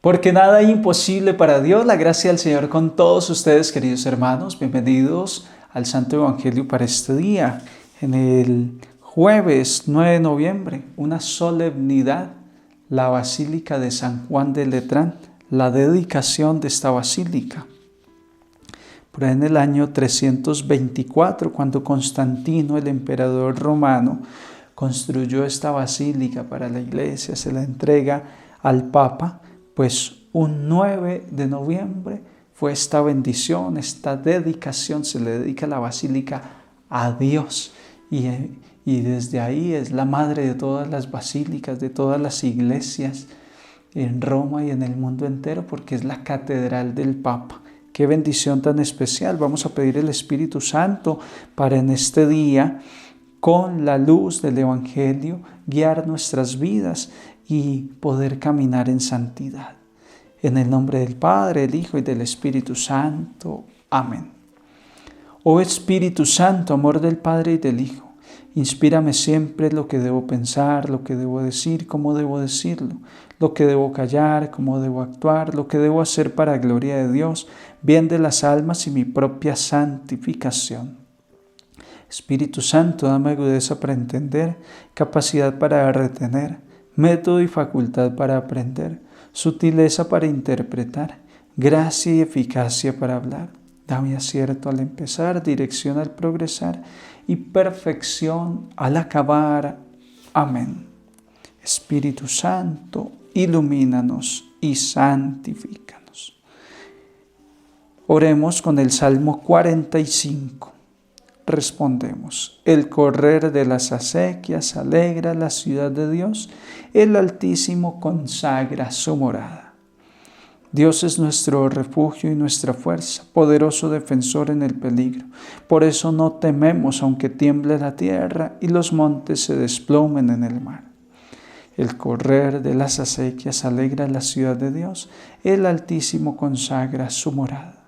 Porque nada hay imposible para Dios. La gracia del Señor con todos ustedes, queridos hermanos. Bienvenidos al Santo Evangelio para este día. En el jueves 9 de noviembre, una solemnidad, la Basílica de San Juan de Letrán, la dedicación de esta basílica. Por ahí en el año 324, cuando Constantino, el emperador romano, construyó esta basílica para la iglesia, se la entrega al Papa, pues un 9 de noviembre fue esta bendición, esta dedicación, se le dedica la basílica a Dios. Y desde ahí es la madre de todas las basílicas, de todas las iglesias en Roma y en el mundo entero, porque es la catedral del Papa. Qué bendición tan especial. Vamos a pedir el Espíritu Santo para en este día, con la luz del Evangelio, guiar nuestras vidas y poder caminar en santidad. En el nombre del Padre, del Hijo y del Espíritu Santo. Amén. Oh Espíritu Santo, amor del Padre y del Hijo, inspírame siempre lo que debo pensar, lo que debo decir, cómo debo decirlo, lo que debo callar, cómo debo actuar, lo que debo hacer para gloria de Dios, bien de las almas y mi propia santificación. Espíritu Santo, dame agudeza para entender, capacidad para retener, método y facultad para aprender, sutileza para interpretar, gracia y eficacia para hablar. Dame acierto al empezar, dirección al progresar y perfección al acabar. Amén. Espíritu Santo, ilumínanos y santifícanos. Oremos con el Salmo 45. Respondemos: el correr de las acequias alegra la ciudad de Dios, el Altísimo consagra su morada. Dios es nuestro refugio y nuestra fuerza, poderoso defensor en el peligro. Por eso no tememos aunque tiemble la tierra y los montes se desplomen en el mar. El correr de las acequias alegra la ciudad de Dios, el Altísimo consagra su morada.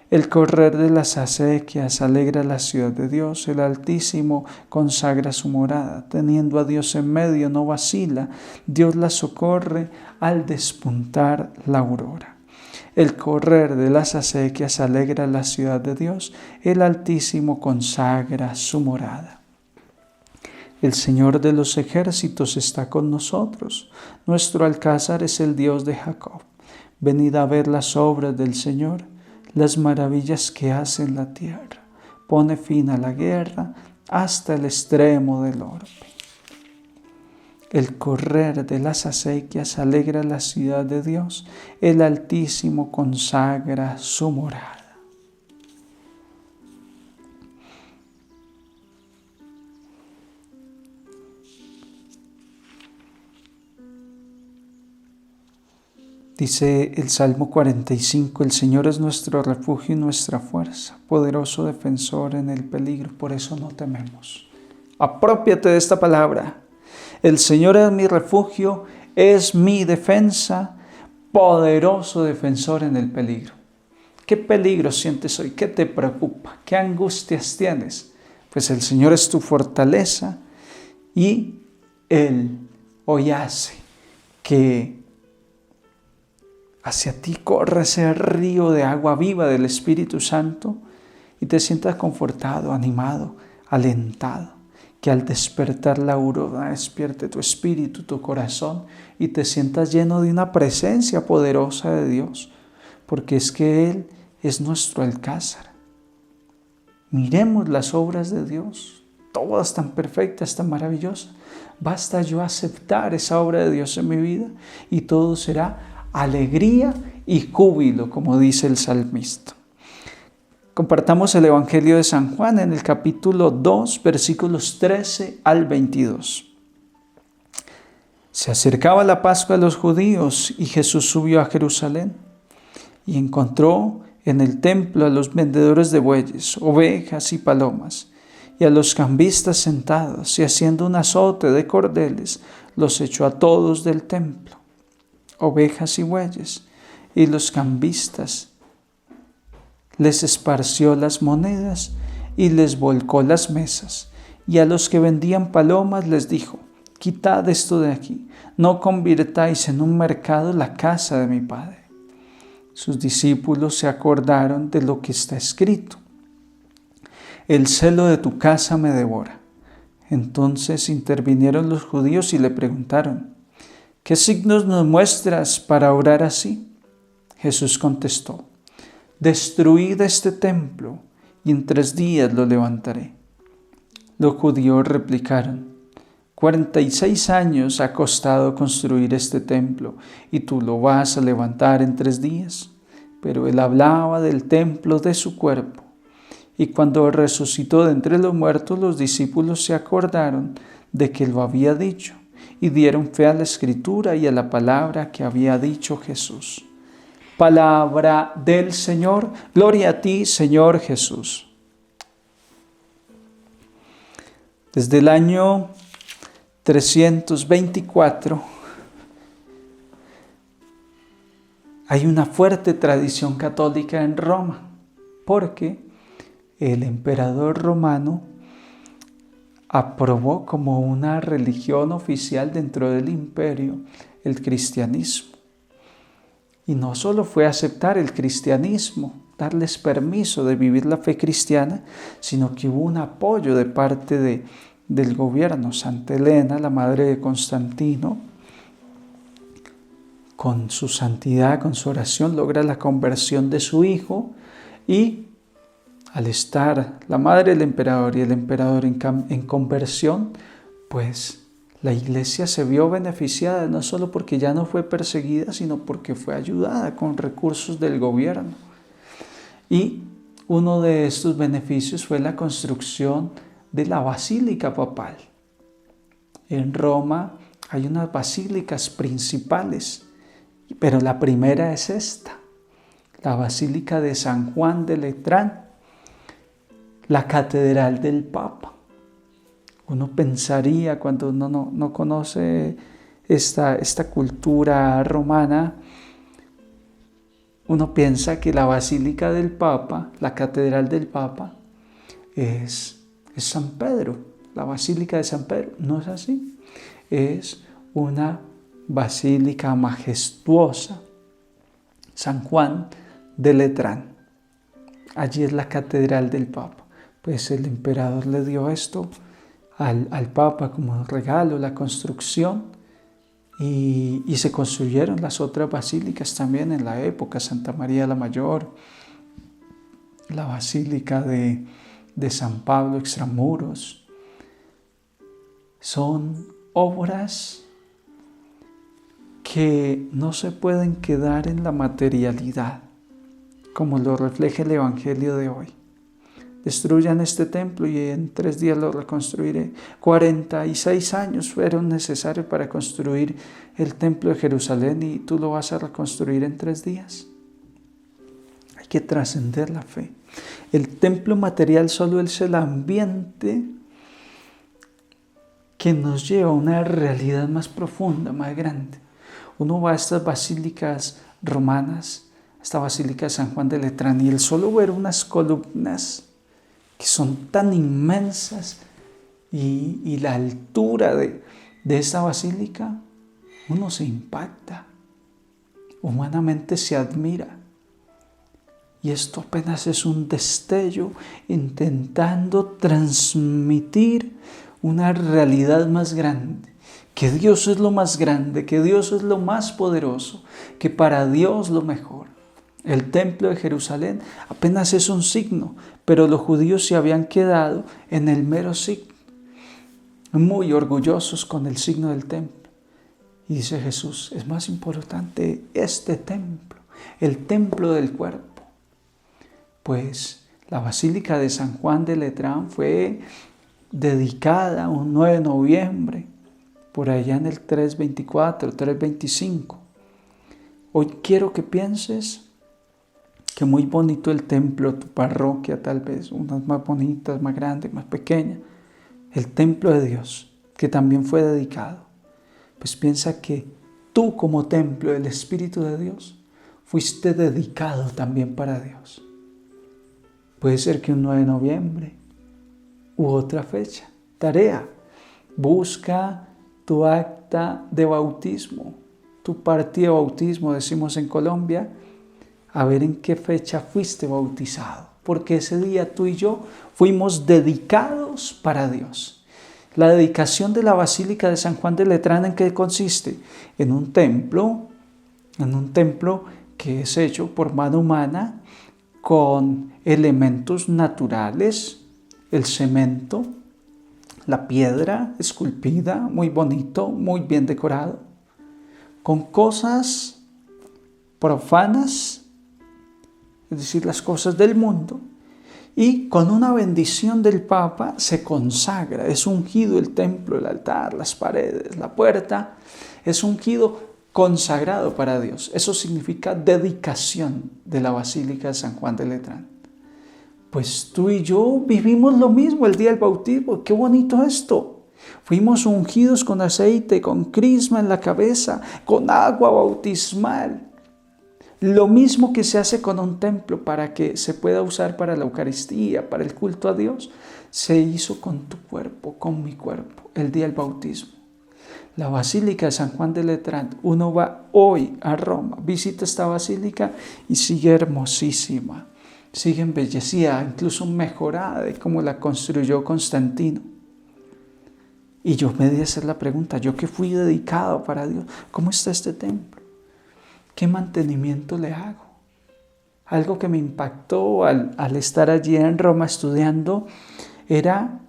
El correr de las acequias alegra la ciudad de Dios, el Altísimo consagra su morada. Teniendo a Dios en medio no vacila, Dios la socorre al despuntar la aurora. El correr de las acequias alegra la ciudad de Dios, el Altísimo consagra su morada. El Señor de los ejércitos está con nosotros, nuestro alcázar es el Dios de Jacob. Venid a ver las obras del Señor, las maravillas que hace en la tierra. Pone fin a la guerra hasta el extremo del orbe. El correr de las acequias alegra la ciudad de Dios, el Altísimo consagra su morada. Dice el Salmo 45, el Señor es nuestro refugio y nuestra fuerza, poderoso defensor en el peligro, por eso no tememos. Aprópiate de esta palabra. El Señor es mi refugio, es mi defensa, poderoso defensor en el peligro. ¿Qué peligro sientes hoy? ¿Qué te preocupa? ¿Qué angustias tienes? Pues el Señor es tu fortaleza y Él hoy hace que hacia ti corre ese río de agua viva del Espíritu Santo y te sientas confortado, animado, alentado. Que al despertar la aurora despierte tu espíritu, tu corazón y te sientas lleno de una presencia poderosa de Dios, porque es que Él es nuestro alcázar. Miremos las obras de Dios, todas tan perfectas, tan maravillosas. Basta yo aceptar esa obra de Dios en mi vida y todo será alegría y júbilo, como dice el salmista. Compartamos el Evangelio de San Juan en el capítulo 2, versículos 13 al 22. Se acercaba la Pascua de los judíos y Jesús subió a Jerusalén y encontró en el templo a los vendedores de bueyes, ovejas y palomas y a los cambistas sentados, y haciendo un azote de cordeles los echó a todos del templo, ovejas y bueyes, y los cambistas les esparció las monedas y les volcó las mesas. Y a los que vendían palomas les dijo: quitad esto de aquí, no convirtáis en un mercado la casa de mi Padre. Sus discípulos se acordaron de lo que está escrito: el celo de tu casa me devora. Entonces intervinieron los judíos y le preguntaron: ¿qué signos nos muestras para orar así? Jesús contestó: destruid este templo y en 3 días lo levantaré. Los judíos replicaron: 46 años ha costado construir este templo y tú lo vas a levantar en 3 días. Pero él hablaba del templo de su cuerpo. Y cuando resucitó de entre los muertos, los discípulos se acordaron de que lo había dicho y dieron fe a la Escritura y a la palabra que había dicho Jesús. Palabra del Señor. Gloria a ti, Señor Jesús. Desde el año 324 hay una fuerte tradición católica en Roma, porque el emperador romano aprobó como una religión oficial dentro del imperio el cristianismo. Y no solo fue aceptar el cristianismo, darles permiso de vivir la fe cristiana, sino que hubo un apoyo de parte del gobierno. Santa Elena, la madre de Constantino, con su santidad, con su oración, logra la conversión de su hijo, y al estar la madre del emperador y el emperador en conversión, pues la iglesia se vio beneficiada, no solo porque ya no fue perseguida, sino porque fue ayudada con recursos del gobierno. Y uno de estos beneficios fue la construcción de la basílica papal. En Roma hay unas basílicas principales, pero la primera es esta, la Basílica de San Juan de Letrán, la Catedral del Papa. Uno pensaría, cuando uno no conoce esta cultura romana, uno piensa que la Basílica del Papa, la Catedral del Papa, es San Pedro, la Basílica de San Pedro. No es así. Es una basílica majestuosa, San Juan de Letrán. Allí es la Catedral del Papa. Pues el emperador le dio esto al Papa como regalo, la construcción, y se construyeron las otras basílicas también en la época: Santa María la Mayor, la Basílica de San Pablo Extramuros. Son obras que no se pueden quedar en la materialidad, como lo refleja el Evangelio de hoy. Destruyan este templo y en 3 días lo reconstruiré. 46 años fueron necesarios para construir el templo de Jerusalén, y tú lo vas a reconstruir en 3 días. Hay que trascender la fe. El templo material solo es el ambiente que nos lleva a una realidad más profunda, más grande. Uno va a estas basílicas romanas, esta basílica de San Juan de Letrán, y el solo ver unas columnas que son tan inmensas y la altura de esta basílica, uno se impacta, humanamente se admira. Y esto apenas es un destello intentando transmitir una realidad más grande, que Dios es lo más grande, que Dios es lo más poderoso, que para Dios lo mejor. El templo de Jerusalén apenas es un signo, pero los judíos se habían quedado en el mero signo, muy orgullosos con el signo del templo. Y dice Jesús: es más importante este templo, el templo del cuerpo. Pues la Basílica de San Juan de Letrán fue dedicada un 9 de noviembre, por allá en el 324, 325. Hoy quiero que pienses que muy bonito el templo, tu parroquia, tal vez, unas más bonitas, más grandes, más pequeñas. El templo de Dios, que también fue dedicado. Pues piensa que tú, como templo del Espíritu de Dios, fuiste dedicado también para Dios. Puede ser que un 9 de noviembre u otra fecha. Tarea: busca tu acta de bautismo, tu partida de bautismo, decimos en Colombia, a ver en qué fecha fuiste bautizado, porque ese día tú y yo fuimos dedicados para Dios. La dedicación de la Basílica de San Juan de Letrán, ¿en qué consiste? En un templo que es hecho por mano humana con elementos naturales, el cemento, la piedra esculpida, muy bonito, muy bien decorado, con cosas profanas, es decir, las cosas del mundo, y con una bendición del Papa se consagra, es ungido el templo, el altar, las paredes, la puerta, es ungido consagrado para Dios. Eso significa dedicación de la Basílica de San Juan de Letrán. Pues tú y yo vivimos lo mismo el día del bautismo. ¡Qué bonito esto! Fuimos ungidos con aceite, con crisma en la cabeza, con agua bautismal. Lo mismo que se hace con un templo para que se pueda usar para la Eucaristía, para el culto a Dios, se hizo con tu cuerpo, con mi cuerpo, el día del bautismo. La Basílica de San Juan de Letrán, uno va hoy a Roma, visita esta basílica y sigue hermosísima, sigue embellecida, incluso mejorada de cómo la construyó Constantino. Y yo me di a hacer la pregunta, yo que fui dedicado para Dios, ¿cómo está este templo? ¿Qué mantenimiento le hago? Algo que me impactó al estar allí en Roma estudiando era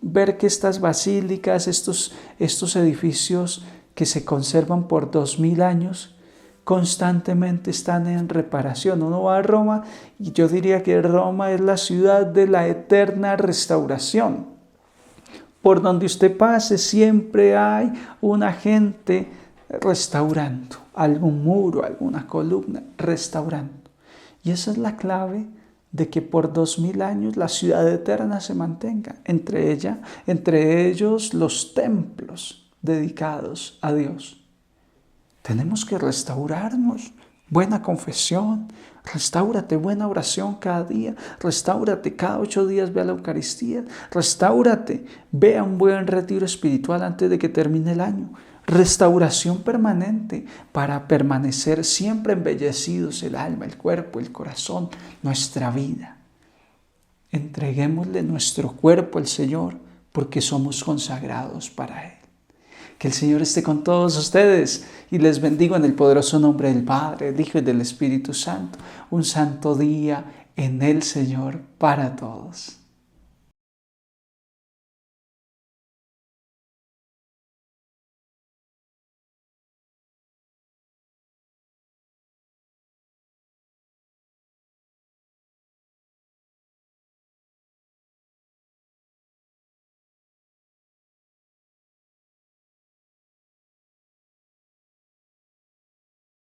ver que estas basílicas, estos edificios que se conservan por 2000 años, constantemente están en reparación. Uno va a Roma y yo diría que Roma es la ciudad de la eterna restauración. Por donde usted pase siempre hay una gente restaurando, algún muro, alguna columna, restaurando. Y esa es la clave de que por 2000 años la ciudad eterna se mantenga, entre ellos los templos dedicados a Dios. Tenemos que restaurarnos, buena confesión, restáurate, buena oración cada día, restáurate, cada 8 días ve a la Eucaristía, restáurate, ve a un buen retiro espiritual antes de que termine el año. Restauración permanente para permanecer siempre embellecidos el alma, el cuerpo, el corazón, nuestra vida. Entreguémosle nuestro cuerpo al Señor porque somos consagrados para Él. Que el Señor esté con todos ustedes y les bendigo en el poderoso nombre del Padre, del Hijo y del Espíritu Santo. Un santo día en el Señor para todos.